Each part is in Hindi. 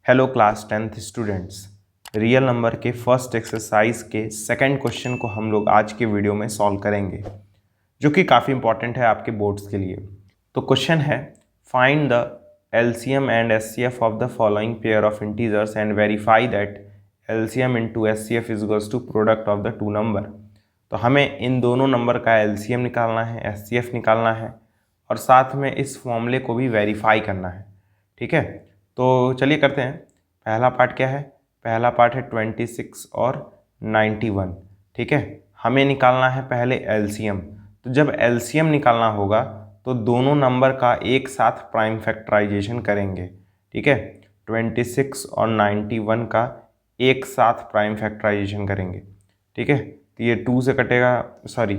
Hello class 10th students, real number के फर्स्ट एक्सरसाइज के सेकंड क्वेश्चन को हम लोग आज के वीडियो में सॉल्व करेंगे, जो कि काफ़ी इंपॉर्टेंट है आपके बोर्ड्स के लिए। तो क्वेश्चन है, find the LCM and HCF of the following pair of integers and verify that LCM into HCF is equals to product of the two number. तो हमें इन दोनों नंबर का एलसीएम निकालना है, एचसीएफ निकालना है और साथ में इस फॉर्मूले को भी वेरीफाई करना है। ठीक है, तो चलिए करते हैं। पहला पार्ट क्या है? पहला पार्ट है 26 और 91। ठीक है, हमें निकालना है पहले एलसीएम। तो जब एलसीएम निकालना होगा तो दोनों नंबर का एक साथ प्राइम फैक्टराइजेशन करेंगे। ठीक है, 26 और 91 का एक साथ प्राइम फैक्टराइजेशन करेंगे। ठीक है, तो ये 2 से कटेगा, सॉरी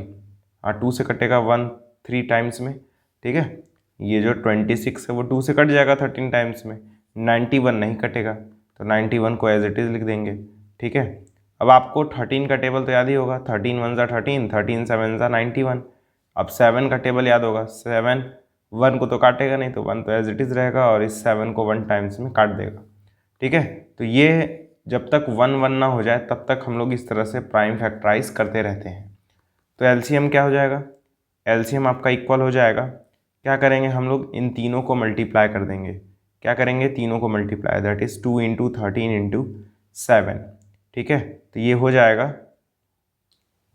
2 से कटेगा 1 3 टाइम्स में। ठीक है, ये जो 26 है वो 2 से कट जाएगा 13 टाइम्स में, 91 नहीं कटेगा, तो 91 को एज इट इज़ लिख देंगे। ठीक है, अब आपको 13 का टेबल तो याद ही होगा, 13 1 13, 13 7 91। अब 7 का टेबल याद होगा, 7 1 को तो काटेगा नहीं, तो 1 तो एज इट इज़ रहेगा और इस 7 को 1 टाइम्स में काट देगा। ठीक है, तो ये जब तक 1 1 ना हो जाए तब तक हम लोग इस तरह से प्राइम फैक्टराइज करते रहते हैं। तो एलसीएम क्या हो जाएगा? एलसीएम आपका इक्वल हो जाएगा, क्या करेंगे हम लोग, इन तीनों को मल्टीप्लाई कर देंगे। क्या करेंगे? तीनों को multiply, that is 2 into 13 into 7। ठीक है, तो ये हो जाएगा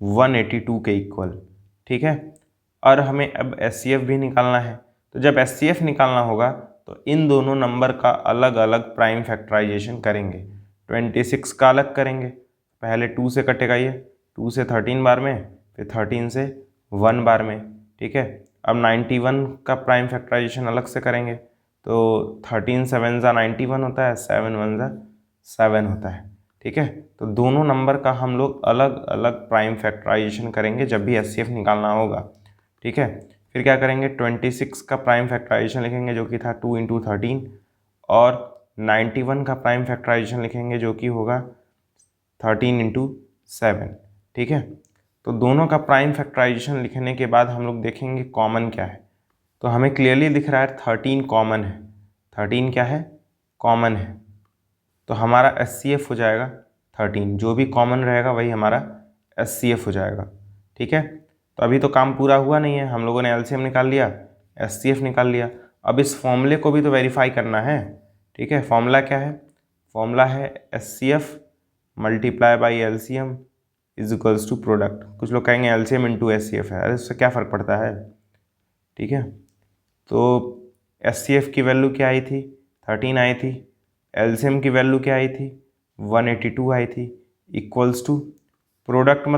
182 के इक्वल। ठीक है, और हमें अब एचसीएफ भी निकालना है। तो जब एचसीएफ निकालना होगा तो इन दोनों नंबर का अलग अलग प्राइम फैक्टराइजेशन करेंगे। 26 का अलग करेंगे, पहले 2 से कटेगा, ये 2 से 13 बार में, फिर 13 से 1 बार में। ठीक है, अब 91 का प्राइम फैक्टराइजेशन अलग से करेंगे, तो 13 7 ज़ा 91 होता है, 7 1 ज़ा 7 होता है। ठीक है, तो दोनों नंबर का हम लोग अलग अलग प्राइम फैक्टराइजेशन करेंगे जब भी एचसीएफ निकालना होगा। ठीक है, फिर क्या करेंगे, 26 का प्राइम फैक्टराइजेशन लिखेंगे जो कि था 2 इंटू 13, और 91 का प्राइम फैक्टराइजेशन लिखेंगे जो कि होगा 13 इंटू 7। ठीक है, तो दोनों का प्राइम फैक्टराइजेशन लिखने के बाद हम लोग देखेंगे कॉमन क्या है। तो हमें क्लियरली दिख रहा है 13 कॉमन है। 13 क्या है? कॉमन है। तो हमारा एचसीएफ हो जाएगा 13, जो भी कॉमन रहेगा वही हमारा एचसीएफ हो जाएगा। ठीक है, तो अभी तो काम पूरा हुआ नहीं है, हम लोगों ने एलसीएम निकाल लिया, एचसीएफ निकाल लिया। अब इस फॉर्मूले को भी तो वेरीफाई करना है। ठीक है, फॉर्मूला क्या है? फॉर्मूला है HCF multiply by LCM is equals to product. कुछ लोग कहेंगे एलसीएम इंटू एचसीएफ है, अरे उससे क्या फ़र्क पड़ता है। ठीक है, तो एचसीएफ की वैल्यू क्या आई थी? 13 आई थी। एलसीएम की वैल्यू क्या आई थी? 182 आई थी। इक्वल्स टू प्रोडक्ट,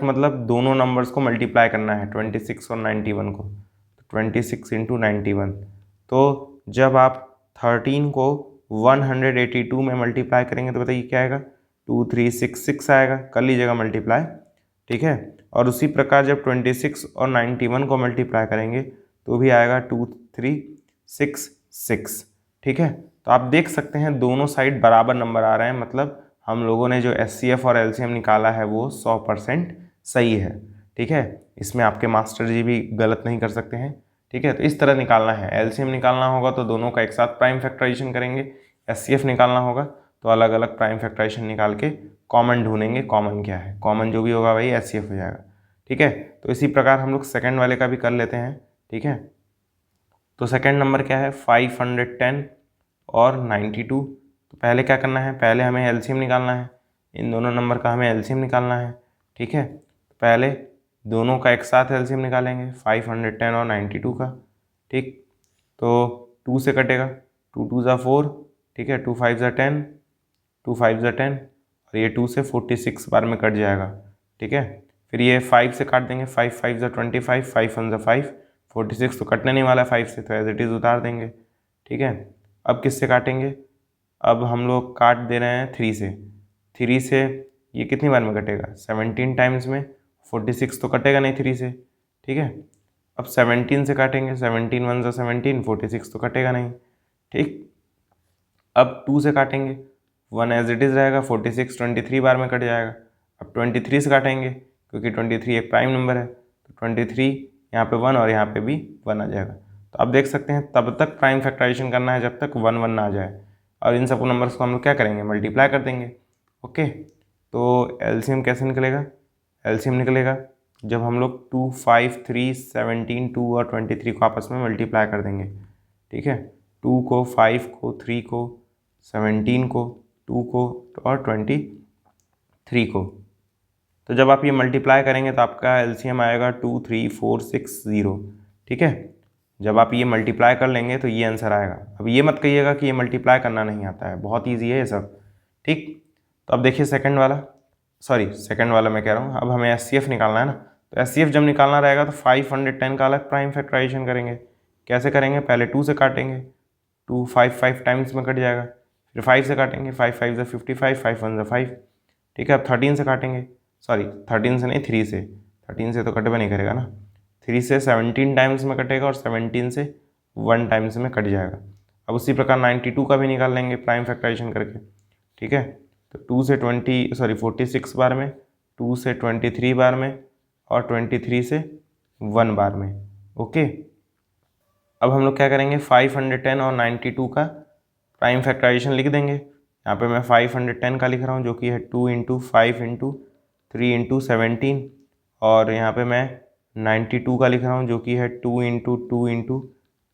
मतलब दोनों नंबर्स को मल्टीप्लाई करना है, 26 और 91 को, तो 26 इंटू 91। तो जब आप 13 को 182 में मल्टीप्लाई करेंगे तो बताइए क्या आएगा? 2366 आएगा, कर लीजिएगा मल्टीप्लाई। ठीक है, और उसी प्रकार जब 26 और 91 को मल्टीप्लाई करेंगे तो भी आएगा 2366। ठीक है, तो आप देख सकते हैं दोनों साइड बराबर नंबर आ रहे हैं, मतलब हम लोगों ने जो एचसीएफ और एलसीएम निकाला है वो 100% सही है। ठीक है, इसमें आपके मास्टर जी भी गलत नहीं कर सकते हैं। ठीक है, तो इस तरह निकालना है। एलसीएम निकालना होगा तो दोनों का एक साथ प्राइम फैक्टराइजेशन करेंगे, एचसीएफ निकालना होगा तो अलग अलग प्राइम फैक्टराइजेशन निकाल के कॉमन ढूंढेंगे, कॉमन क्या है, कॉमन जो भी होगा वही एचसीएफ हो जाएगा। ठीक है, तो इसी प्रकार हम लोग सेकेंड वाले का भी कर लेते हैं। ठीक है, तो सेकेंड नंबर क्या है? 510 और 92। तो पहले क्या करना है? पहले हमें एलसीएम निकालना है, इन दोनों नंबर का हमें एलसीएम निकालना है। ठीक है, तो पहले दोनों का एक साथ एलसीएम निकालेंगे, 510 और 92 का। ठीक, तो 2 से कटेगा, 2 2 ज़ा 4, ठीक है, 2 5 ज़ा 10, 2 5 ज़ा 10, और ये 2 से 46 बार में कट जाएगा। ठीक है, फिर ये 5 से काट देंगे, 5 5 ज़ा 25, 5 1 ज़ा 5, 46 तो कटने नहीं वाला है 5 से, तो एज इट इज़ उतार देंगे। ठीक है, अब किससे काटेंगे? अब हम लोग काट दे रहे हैं 3 से। 3 से ये कितनी बार में कटेगा? 17 टाइम्स में, 46 तो कटेगा नहीं 3 से। ठीक है, अब 17 से काटेंगे, 17 1 ज़ा 17, 46 तो कटेगा नहीं। ठीक, अब 2 से काटेंगे, 1 एज इट इज़ रहेगा, 46 23 बार में कट जाएगा। अब 23 से काटेंगे क्योंकि 23 एक प्राइम नंबर है, तो 23 यहाँ पे 1 और यहाँ पे भी 1 आ जाएगा। तो आप देख सकते हैं तब तक प्राइम फैक्टराइजेशन करना है जब तक 1 1 ना आ जाए। और इन सबको नंबर्स को हम लोग क्या करेंगे, मल्टीप्लाई कर देंगे। ओके, तो एलसीएम कैसे निकलेगा, एलसीएम निकलेगा जब हम लोग 2, 5, 3, 17, 2 और 23 को आपस में मल्टीप्लाई कर देंगे। ठीक है, 2 को, 5 को, 3 को, 17 को, 2 को और 23 को। तो जब आप ये मल्टीप्लाई करेंगे तो आपका एलसीएम आएगा 2, 3, 4, 6, 0। ठीक है, जब आप ये मल्टीप्लाई कर लेंगे तो ये आंसर आएगा। अब ये मत कहिएगा कि ये मल्टीप्लाई करना नहीं आता है, बहुत ईजी है ये सब। ठीक, तो अब देखिए सेकंड वाला मैं कह रहा हूँ, अब हमें एचसीएफ निकालना है ना। तो एचसीएफ जब निकालना रहेगा तो 510 का अलग प्राइम फैक्टराइजेशन करेंगे। कैसे करेंगे, पहले 2 से काटेंगे, 2 5 टाइम्स में कट जाएगा, फिर 5 से काटेंगे, 5 5 ज़ा 55, 5 1 ज़ा 5। ठीक है, अब 13 से काटेंगे, 13 से नहीं, 3 से, 13 से तो कट भी नहीं करेगा ना, 3 से 17 टाइम्स में कटेगा और 17 से 1 टाइम्स में कट जाएगा। अब उसी प्रकार 92 का भी निकाल लेंगे प्राइम फैक्टराइजेशन करके। ठीक है, तो 2 से 46 बार में, 2 से 23 बार में और 23 से 1 बार में। ओके, अब हम लोग क्या करेंगे, 510 और 92 का प्राइम फैक्टराइजेशन लिख देंगे। यहाँ पे मैं 510 का लिख रहा हूँ जो कि है 2 × 5 × 3 × 17, और यहाँ पे मैं 92 का लिख रहा हूँ जो कि है 2 × 2 ×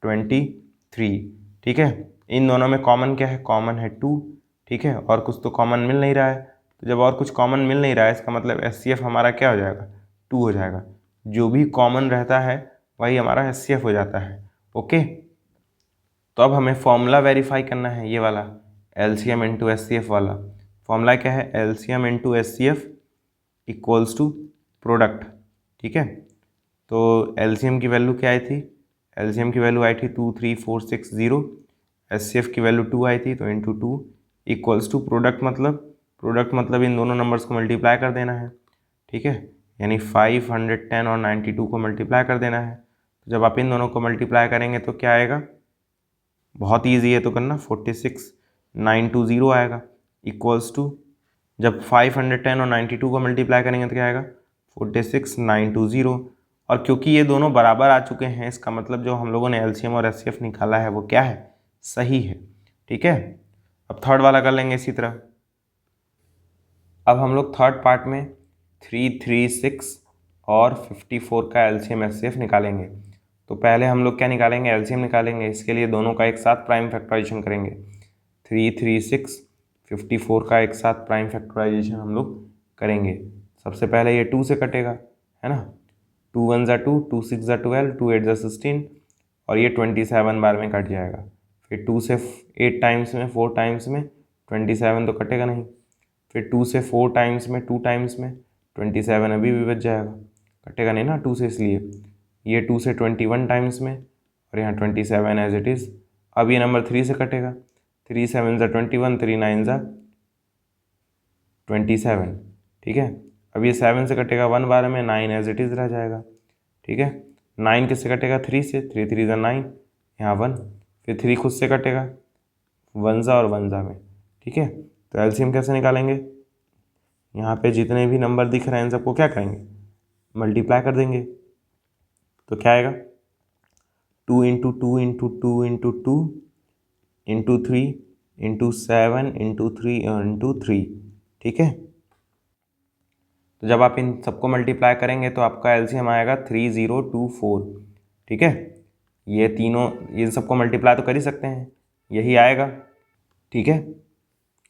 23। ठीक है, इन दोनों में कॉमन क्या है, कॉमन है 2। ठीक है, और कुछ तो कॉमन मिल नहीं रहा है, तो जब और कुछ कॉमन मिल नहीं रहा है इसका मतलब एचसीएफ हमारा क्या हो जाएगा, 2 हो जाएगा। जो भी कॉमन रहता है वही हमारा एचसीएफ हो जाता है। ओके, तो अब हमें फॉर्मूला वेरीफाई करना है, ये वाला एलसीएम इंटू एचसीएफ वाला। फॉर्मूला क्या है, LCM into HCF equals to product. ठीक है, तो एलसीएम की वैल्यू क्या आई थी, एलसीएम की वैल्यू आई थी 2, 3, 4, 6, 0। एचसीएफ की वैल्यू 2 आई थी, तो इंटू 2 इक्वल्स टू प्रोडक्ट मतलब इन दोनों नंबर्स को मल्टीप्लाई कर देना है। ठीक है, यानी 510 और 92 को मल्टीप्लाई कर देना है। तो जब आप इन दोनों को मल्टीप्लाई करेंगे तो क्या आएगा, बहुत ईजी है तो करना, 46920 आएगा, इक्वल्स टू, जब 510 और 92 को मल्टीप्लाई करेंगे तो क्या आएगा, 46920। और क्योंकि ये दोनों बराबर आ चुके हैं इसका मतलब जो हम लोगों ने एलसीएम और एचसीएफ निकाला है वो क्या है, सही है। ठीक है, अब थर्ड वाला कर लेंगे इसी तरह। अब हम लोग थर्ड पार्ट में 336 और 54 का एलसीएम एचसीएफ निकालेंगे। तो पहले हम लोग क्या निकालेंगे, एलसीएम निकालेंगे। इसके लिए दोनों का एक साथ प्राइम फैक्टराइजेशन करेंगे। 336 54 का एक साथ प्राइम फैक्टराइजेशन हम लोग करेंगे। सबसे पहले ये 2 से कटेगा, है ना, 2 1 ज़ा 2, 2 6 ज़ा 12, 2 8 ज़ा 16 और ये 27 बार में कट जाएगा। फिर 2 से 8 टाइम्स में, 4 टाइम्स में 27 तो कटेगा नहीं। फिर 2 से 4 टाइम्स में, 2 टाइम्स में 27 अभी भी बच जाएगा, कटेगा नहीं ना 2 से, इसलिए ये 2 से 21 टाइम्स में और यहाँ 27 एज इट इज़। अब ये नंबर 3 से कटेगा, 3 7 ज़ा 21, 3 9 ज़ा 27। ठीक है, अब ये 7 से कटेगा 1 बार में, 9 एज इट इज़ रह जाएगा। ठीक है, 9 किससे कटेगा, 3 से, 3 3 ज़ा 9, यहाँ 1, फिर 3 खुद से कटेगा 1 ज़ा और 1 ज़ा में। ठीक है, तो एलसीएम कैसे निकालेंगे, यहाँ पे जितने भी नंबर दिख रहे हैं इन सबको क्या करेंगे, मल्टीप्लाई कर देंगे। तो क्या आएगा, 2 × 2 × 2 × 2 × 3 × 7 × 3 × 3। ठीक है, तो जब आप इन सबको मल्टीप्लाई करेंगे तो आपका एलसीएम आएगा 3024। ठीक है, ये तीनों, इन सबको मल्टीप्लाई तो कर ही सकते हैं, यही आएगा। ठीक है,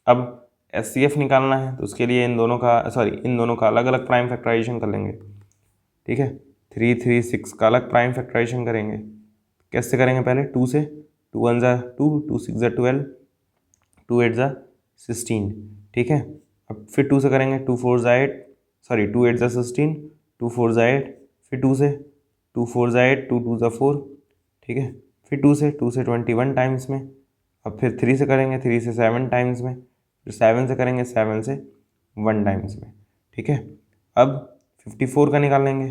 अब एचसीएफ निकालना है तो उसके लिए इन दोनों का अलग अलग प्राइम फैक्टराइजेशन कर लेंगे। ठीक है, 336 का अलग प्राइम फैक्टराइजेशन करेंगे। कैसे करेंगे, पहले 2 से, 2 1 ज़ा 2, 2 6 ज़ा 12, 2 8 ज़ा 16। ठीक है, अब फिर 2 से करेंगे, 2 4 ज़ा 8, 2 8 ज़ा 16, 2 4 ज़ा 8, फिर 2 से, 2 4 ज़ा 8, 2 2 ज़ा 4। ठीक है, फिर 2 से 21 टाइम्स में। अब फिर 3 से करेंगे, 3 से 7 टाइम्स में, फिर 7 से करेंगे, 7 से 1 टाइम्स में। ठीक है, अब 54 का निकाल लेंगे।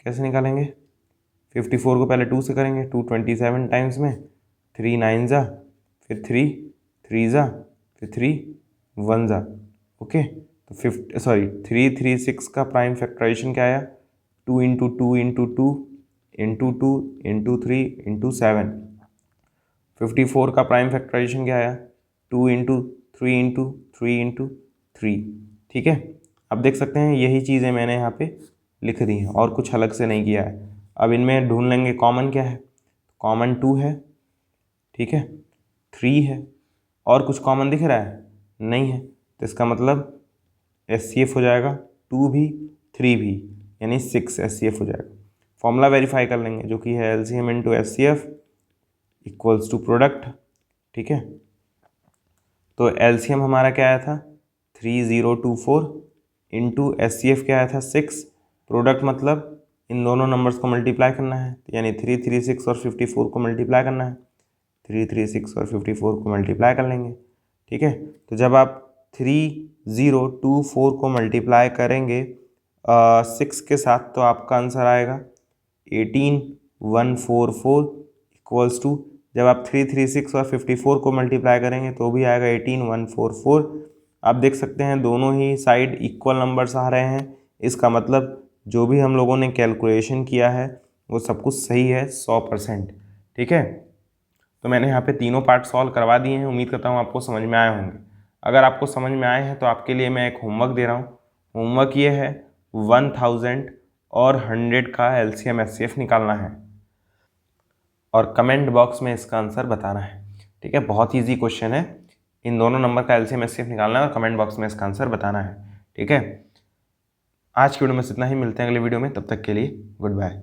कैसे निकालेंगे, 54 को पहले 2 से करेंगे, 2 27 टाइम्स में, 3 9 ज़ा, फिर 3 3 ज़ा, फिर 3 1 ज़ा। ओके, तो 336 का प्राइम फैक्टराइजेशन क्या आया, 2 × 2 × 2 × 2 × 3 × 7। 54 का प्राइम फैक्टराइजेशन क्या आया, 2 इंटू 3 इंटू 3 इंटू 3। ठीक है, अब देख सकते हैं यही चीज़ें मैंने यहाँ पे लिख दी हैं और कुछ अलग से नहीं किया है। अब इनमें ढूंढ लेंगे कॉमन क्या है। कॉमन 2 है, ठीक है, 3 है, और कुछ कॉमन दिख रहा है नहीं है, तो इसका मतलब HCF हो जाएगा 2 भी 3 भी, यानी 6 HCF हो जाएगा। फॉर्मूला वेरीफाई कर लेंगे जो कि है LCM into HCF equals to product. ठीक है, तो LCM हमारा क्या आया था 3024 इंटू HCF क्या आया था 6। प्रोडक्ट मतलब इन दोनों नंबर्स को मल्टीप्लाई करना है, यानी 336 और 54 को मल्टीप्लाई करना है। 336 और 54 को मल्टीप्लाई कर लेंगे। ठीक है, तो जब आप 3024 को मल्टीप्लाई करेंगे 6 के साथ तो आपका आंसर आएगा 18144 इक्वल्स टू, जब आप 336 और 54 को मल्टीप्लाई करेंगे तो भी आएगा 18144। आप देख सकते हैं दोनों ही साइड इक्वल नंबर्स आ रहे हैं, इसका मतलब जो भी हम लोगों ने कैलकुलेशन किया है वो सब कुछ सही है 100%। ठीक है, तो मैंने यहाँ पे तीनों पार्ट सॉल्व करवा दिए हैं, उम्मीद करता हूँ आपको समझ में आए होंगे। अगर आपको समझ में आए हैं तो आपके लिए मैं एक होमवर्क दे रहा हूँ। होमवर्क ये है 1000 और 100 का LCM HCF निकालना है और कमेंट बॉक्स में इसका आंसर बताना है। ठीक है, बहुत ईजी क्वेश्चन है। इन दोनों नंबर का LCM HCF निकालना है और कमेंट बॉक्स में इसका आंसर बताना है। ठीक है, आज की वीडियो में इतना ही, मिलते हैं अगले वीडियो में, तब तक के लिए गुड बाय।